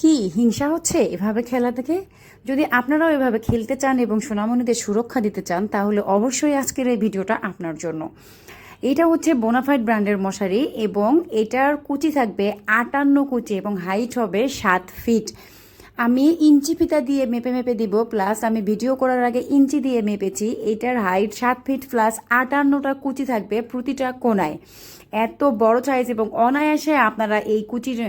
কি হিংসা হচ্ছে এভাবে খেলা থেকে? যদি আপনারাও এভাবে খেলতে চান এবং সোনামণিদের সুরক্ষা দিতে চান তাহলে অবশ্যই আজকের এই ভিডিওটা আপনার জন্য। এটা হচ্ছে বোনাফাইড ব্র্যান্ডের মশারি এবং এটার কুচি থাকবে 58 কুচি এবং হাইট হবে 7 ফিট। আমি ইঞ্চি ফিতা দিয়ে মেপে মেপে দিব, প্লাস আমি ভিডিও করার আগে ইঞ্চি দিয়ে মেপেছি। এটার হাইট 7 ফিট প্লাস 58টা কুচি থাকবে প্রতিটা কোনায়। এত বড় সাইজ এবং অনায়াসে আপনারা এই কুচির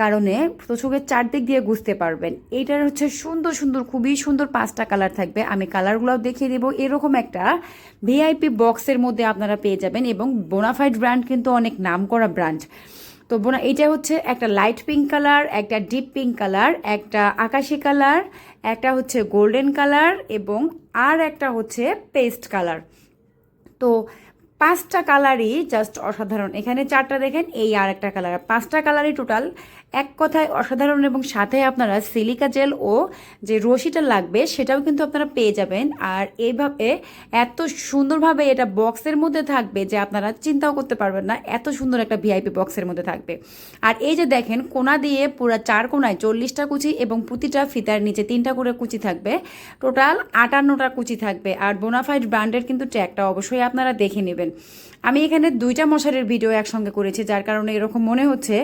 কারণে চোখের চারদিক দিয়ে বুঝতে পারবেন। এইটার হচ্ছে সুন্দর সুন্দর, খুবই সুন্দর 5টা কালার থাকবে। আমি কালারগুলো দেখিয়ে দেবো। এরকম একটা ভিআইপি বক্সের মধ্যে আপনারা পেয়ে যাবেন এবং বোনাফাইড ব্র্যান্ড কিন্তু অনেক নামকরা ব্র্যান্ড। তো বোনা এটা হচ্ছে একটা লাইট পিঙ্ক কালার, একটা ডিপ পিঙ্ক কালার, একটা আকাশি কালার, একটা হচ্ছে গোল্ডেন কালার এবং আর একটা হচ্ছে পেস্ট কালার। তো 5টা কালারই জাস্ট অসাধারণ। এখানে 4টা দেখেন, এই আর একটা কালার, 5টা কালারই টোটাল এক কথায় অসাধারণ। এবং সাথে আপনারা সিলিকা জেল ও যে রশিটা লাগবে সেটাও কিন্তু আপনারা পেয়ে যাবেন। আর এইভাবে এত সুন্দরভাবে এটা বক্সের মধ্যে থাকবে যে আপনারা চিন্তাও করতে পারবেন না, এত সুন্দর একটা ভিআইপি বক্সের মধ্যে থাকবে। আর এই যে দেখেন কোনা দিয়ে পুরো 4 কোনায় 40টা কুচি এবং প্রতিটা ফিতার নিচে 3টা করে কুচি থাকবে, টোটাল 58টা কুচি থাকবে। আর বোনাফাইড ব্র্যান্ডের কিন্তু ট্যাগটা অবশ্যই আপনারা দেখে নেবেন। আমি এখানে 2টা মশারির ভিডিও একসঙ্গে করেছি, যার কারণে এরকম মনে হচ্ছে।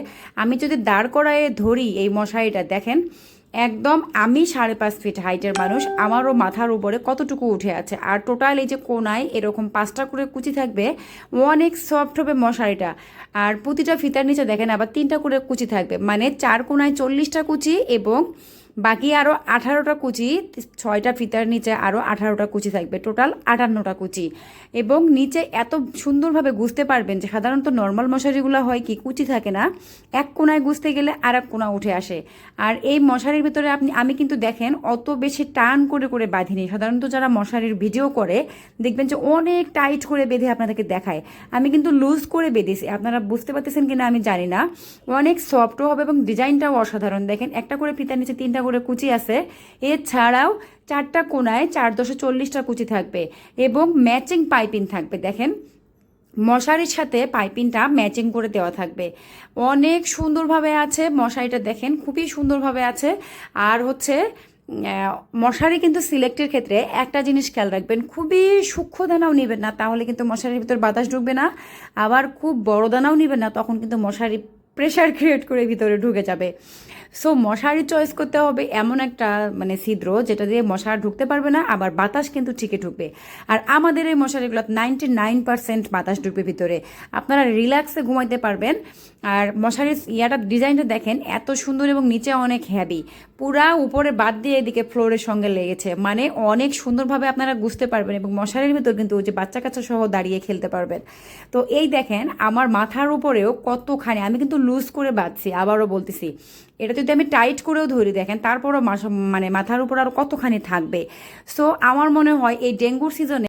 আমি যদি দাঁড় করায় ধরি এই মশারিটা, দেখেন একদম আমি 5.5 ফিট হাইটের মানুষ, আমারও মাথার উপরে কতটুকু উঠে আছে। আর টোটাল এই যে কোনায় এরকম 5টা করে কুচি থাকবে, অনেক সফট হবে মশারিটা। আর প্রতিটা ফিতার নিচে দেখেন আবার 3টা করে কুচি থাকবে, মানে 4 কোনায় 40টা কুচি এবং বাকি আরও 18টা কুচি, 6টা ফিতার নিচে আরও 18টা কুচি থাকবে, টোটাল 58টা কুচি। এবং নিচে এত সুন্দরভাবে গুছতে পারবেন যে সাধারণত নর্মাল মশারিগুলো হয় কি কুচি থাকে না, এক কোনায় গুছতে গেলে আর এক কোনা উঠে আসে। আর এই মশারির ভিতরে আমি কিন্তু দেখেন অত বেশি টান করে করে বাঁধিনি। সাধারণত যারা মশারির ভিডিও করে দেখবেন যে অনেক টাইট করে বেঁধে আপনাদেরকে দেখায়, আমি কিন্তু লুজ করে বেঁধেছি। আপনারা বুঝতে পারতেছেন কিনা আমি জানি না। অনেক সফটও হবে এবং ডিজাইনটাও অসাধারণ। দেখেন একটা করে ফিতার নিচে 3টা করে কুচি আছে, এছাড়াও 4টা কোনায় 4×40টা কুচি থাকবে এবং ম্যাচিং পাইপিং থাকবে। দেখেন মশারির সাথে পাইপিংটা ম্যাচিং করে দেওয়া থাকবে, অনেক সুন্দরভাবে আছে মশারিটা। দেখেন খুবই সুন্দরভাবে আছে। আর হচ্ছে মশারি কিন্তু সিলেক্টের ক্ষেত্রে একটা জিনিস খেয়াল রাখবেন, খুবই সূক্ষ্ম দানাও নেবেন না, তাহলে কিন্তু মশারির ভিতর বাতাস ঢুকবে না। আবার খুব বড় দানাও নেবেন না, তখন কিন্তু মশারি প্রেশার ক্রিয়েট করে ভিতরে ঢুকে যাবে। সো মশারি চয়েস করতে হবে এমন একটা মানে ছিদ্র যেটা দিয়ে মশা ঢুকতে পারবে না, আবার বাতাস কিন্তু ঠিকই ঢুকবে। আর আমাদের এই মশারিগুলো 99% বাতাস ঢুকবে ভিতরে, আপনারা রিল্যাক্সে ঘুমাইতে পারবেন। আর মশারির ডিজাইনটা দেখেন এত সুন্দর এবং নিচে অনেক হ্যাভি, পুরা উপরে বাদ দিয়ে এদিকে ফ্লোরের সঙ্গে লেগেছে, মানে অনেক সুন্দরভাবে আপনারা বুঝতে পারবেন। এবং মশারির ভিতর কিন্তু ওই যে বাচ্চা কাচ্চা সহ দাঁড়িয়ে খেলতে পারবেন। তো এই দেখেন আমার মাথার উপরেও কতখানি, আমি কিন্তু লুজ করে বাঁধছি, আবারও বলতেছি। এটা যদি আমি টাইট করেও ধরি দেখেন তারপরও মানে মাথার উপর আরও কতখানি থাকবে। সো আমার মনে হয় এই ডেঙ্গুর সিজনে